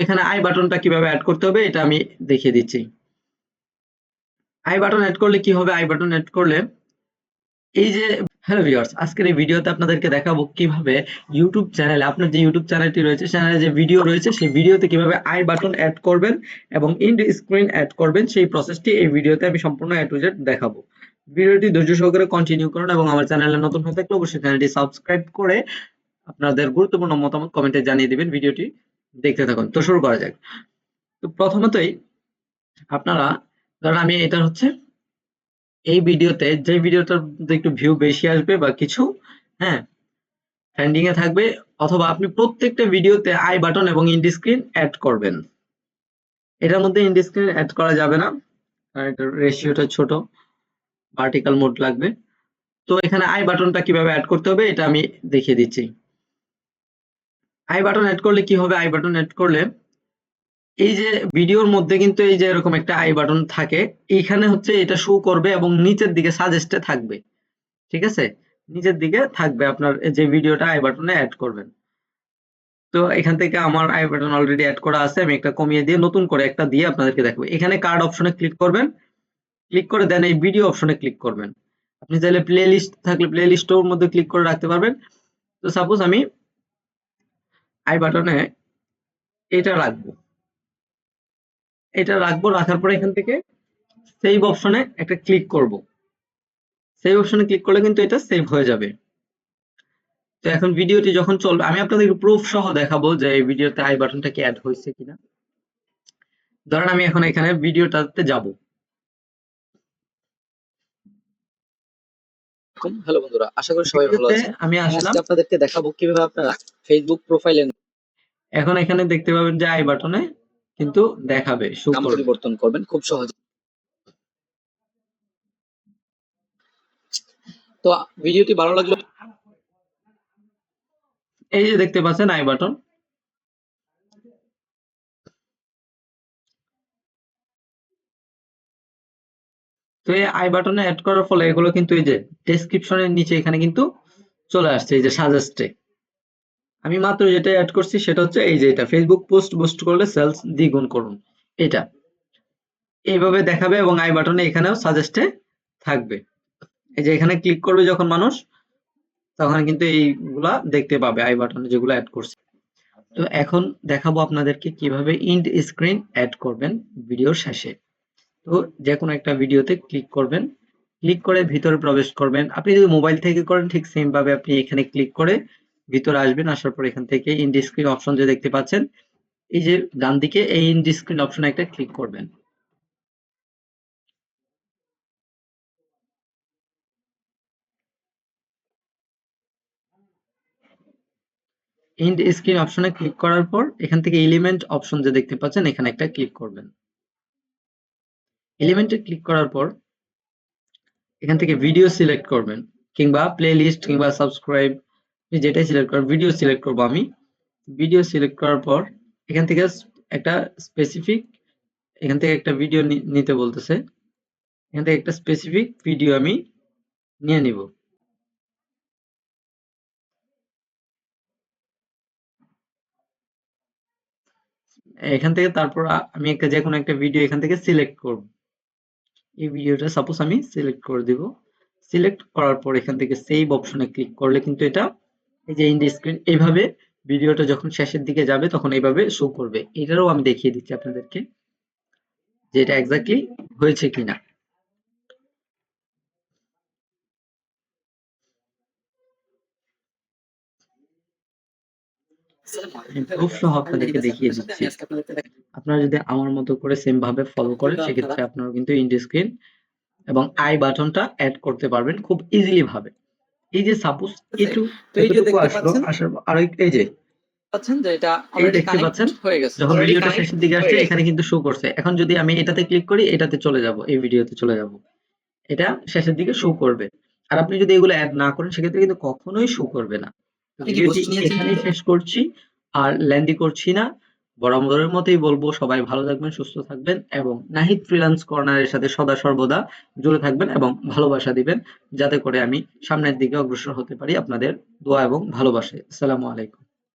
এখানে আই বাটনটা কিভাবে অ্যাড করতে হবে এটা আমি দেখিয়ে দিচ্ছি। আই বাটন অ্যাড করলে কি হবে? আই বাটন অ্যাড করলে এই যে হ্যালো ভিউয়ার্স, আজকের এই ভিডিওতে আপনাদেরকে দেখাবো কিভাবে ইউটিউব চ্যানেলে, আপনার যে ইউটিউব চ্যানেলটি রয়েছে, চ্যানেলে যে ভিডিও রয়েছে সেই ভিডিওতে কিভাবে আই বাটন অ্যাড করবেন এবং এন্ড স্ক্রিন অ্যাড করবেন সেই প্রসেসটি এই ভিডিওতে আমি সম্পূর্ণ A to Z দেখাবো। ভিডিওটি ধৈর্য সহকারে কন্টিনিউ করুন এবং আমার চ্যানেলে নতুন হয়ে থাকলে অবশ্যই চ্যানেলটি সাবস্ক্রাইব করে আপনাদের গুরুত্বপূর্ণ মতামত কমেন্টে জানিয়ে দিবেন। ভিডিওটি দেখতে থাকুন। তো শুরু করা যাক। তো প্রথমতই আপনারা ধরেন আমি এটা হচ্ছে এই ভিডিওতে যে ভিডিওটার মধ্যে একটু ভিউ বেশি আসবে বা কিছু, হ্যাঁ, ট্রেন্ডিং এ থাকবে, অথবা আপনি প্রত্যেকটা ভিডিওতে আই বাটন এবং এন্ড স্ক্রিন অ্যাড করবেন। এটার মধ্যে এন্ড স্ক্রিন অ্যাড করা যাবে না, কারণ এটার রেশিওটা ছোট, ভার্টিক্যাল মোড লাগবে। তো এখানে আই বাটনটা কিভাবে অ্যাড করতে হবে এটা আমি দেখিয়ে দিচ্ছি। আই বাটন অ্যাড করলে কি হবে? আই বাটন অ্যাড করলে এই যে ভিডিওর মধ্যে কিন্তু এই যে এরকম একটা আই বাটন থাকে, এইখানে হচ্ছে এটা শো করবে এবং নিচের দিকে সাজেস্টে থাকবে। ঠিক আছে? নিচের দিকে থাকবে আপনার যে ভিডিওটা আই বাটনে অ্যাড করবেন। তো এখান থেকে আমার আই বাটন অলরেডি অ্যাড করা আছে, আমি একটা কমিয়ে দিয়ে নতুন করে একটা দিয়ে আপনাদেরকে দেখাবো। এখানে কার্ড অপশনে ক্লিক করবেন, ক্লিক করে দেন এই ভিডিও অপশনে ক্লিক করবেন। আপনি চাইলে প্লে লিস্ট থাকলে প্লে লিস্টের মধ্যে ক্লিক করে রাখতে পারবেন। তো সাপোজ আমি আই বাটনে এটা রাখবো, এটা রাখবো, রাখার পরে এখান থেকে সেভ অপশনে একটা ক্লিক করব। সেভ অপশনে ক্লিক করলে কিন্তু এটা সেভ হয়ে যাবে। তো এখন ভিডিওটি যখন চলবে আমি আপনাদেরকে প্রুফ সহ দেখাবো যে এই ভিডিওতে আই বাটনটা কি অ্যাড হয়েছে কিনা। ধরেন আমি এখন এখানে ভিডিওটাতে যাব। হ্যালো বন্ধুরা, আশা করি সবাই ভালো আছেন। আমি আমি আসলাম, আজকে আপনাদেরকে দেখাবো কিভাবে আপনারা ফেসবুক প্রোফাইলে এখন এখানে দেখতে পাবেন যে আই বাটনে কিন্তু দেখাবে, শো নাম করবে। পরিবর্তন করবেন খুব সহজে। তো ভিডিওটি ভালো লাগলে এই যে দেখতে পাচ্ছেন আই বাটন। তো এই আই বাটনে অ্যাড করার ফলে এগুলো কিন্তু এই যে ডেসক্রিপশনের নিচে এখানে কিন্তু চলে আসছে এই যে সাজেস্টে। আমি মাত্র যেটা অ্যাড করছি সেটা হচ্ছে এই যে এটা, ফেসবুক পোস্ট বুস্ট করলে সেলস দ্বিগুণ করুন, এটা এইভাবে দেখাবে এবং আই বাটনে এখানেও সাজেস্টে থাকবে। এই যে এখানে ক্লিক করবে যখন মানুষ, তখন কিন্তু এইগুলা দেখতে পাবে আই বাটনে যেগুলো অ্যাড করছে। তো এখন দেখাবো আপনাদেরকে কিভাবে ইন্ড স্ক্রিন অ্যাড করবেন ভিডিওর শেষে। তো যে কোনো একটা ভিডিওতে ক্লিক করবেন, ক্লিক করে ভিতরে প্রবেশ করবেন। আপনি যদি মোবাইল থেকে করেন ঠিক সেম ভাবে আপনি এখানে ক্লিক করে ভিতরে আসবেন, আসার পর এখান থেকে ইন্ড স্ক্রিন অপশন যে দেখতে পাচ্ছেন, এই যে ডান দিকে এই ইন্ড স্ক্রিন অপশনে একটা ক্লিক করবেন। ইন্ড স্ক্রিন অপশনে ক্লিক করার পর এখান থেকে এলিমেন্ট অপশন যে দেখতে পাচ্ছেন এখানে একটা ক্লিক করবেন। এলিমেন্টে ক্লিক করার পর এখান থেকে ভিডিও সিলেক্ট করবেন, কিংবা প্লে লিস্ট কিংবা সাবস্ক্রাইব, যেটাই সিলেক্ট করেন। ভিডিও সিলেক্ট করব আমি। ভিডিও সিলেক্ট করার পর এখান থেকে একটা স্পেসিফিক, এখান থেকে একটা ভিডিও নিতে বলতেছে, এখান থেকে একটা স্পেসিফিক ভিডিও আমি নিয়ে নিব। এখান থেকে তারপর আমি একটা যে কোনো একটা ভিডিও এখান থেকে সিলেক্ট করব। এই ভিডিওটা সাপোজ আমি সিলেক্ট করে দিব। সিলেক্ট করার পর এখান থেকে সেভ অপশনে ক্লিক করলে কিন্তু এটা এই যে ইন্ড স্ক্রিন এইভাবে ভিডিওটা যখন শেষের দিকে যাবে তখন এইভাবে শো করবে। এটারও আমি দেখিয়ে দিচ্ছি আপনাদেরকে যে এটা এক্স্যাক্টলি হয়েছে কিনা। প্রুফ সহ আপনাদেরকে দেখিয়ে দিচ্ছি। আপনারা যদি আমার মতো করে সেম ভাবে ফলো করেন সেক্ষেত্রে আপনারা কিন্তু ইন্ড স্ক্রিন এবং আই বাটনটা অ্যাড করতে পারবেন খুব ইজিলি ভাবে। এই যে সাপোজ এতটুকু আসলো, আসার আর এই যে পাচ্ছেন যে এটা এই অলরেডি দেখতে কানেক্ট পাচ্ছেন হয়ে গেছে। যখন ভিডিওটা শেষের দিকে আসছে এখানে কিন্তু শো করছে। এখন যদি আমি এটাতে ক্লিক করি এটাতে চলে যাব, এই ভিডিওতে চলে যাব, এটা শেষের দিকে শো করবে। আর আপনি যদি এগুলো অ্যাড না করেন সেক্ষেত্রে কিন্তু কখনোই শো করবে না। ভিডিওটি এখানেই শেষ করছি, আর লেন্দি করছি না। বরাবরের মতোই বলবো সবাই ভালো থাকবেন, সুস্থ থাকবেন এবং নাহিদ ফ্রিল্যান্স কর্নারের সাথে সদা সর্বদা জুড়ে থাকবেন এবং ভালোবাসা দিবেন, যাতে করে আমি সামনের দিকে অগ্রসর হতে পারি আপনাদের দোয়া এবং ভালোবাসায়। আসসালামু আলাইকুম।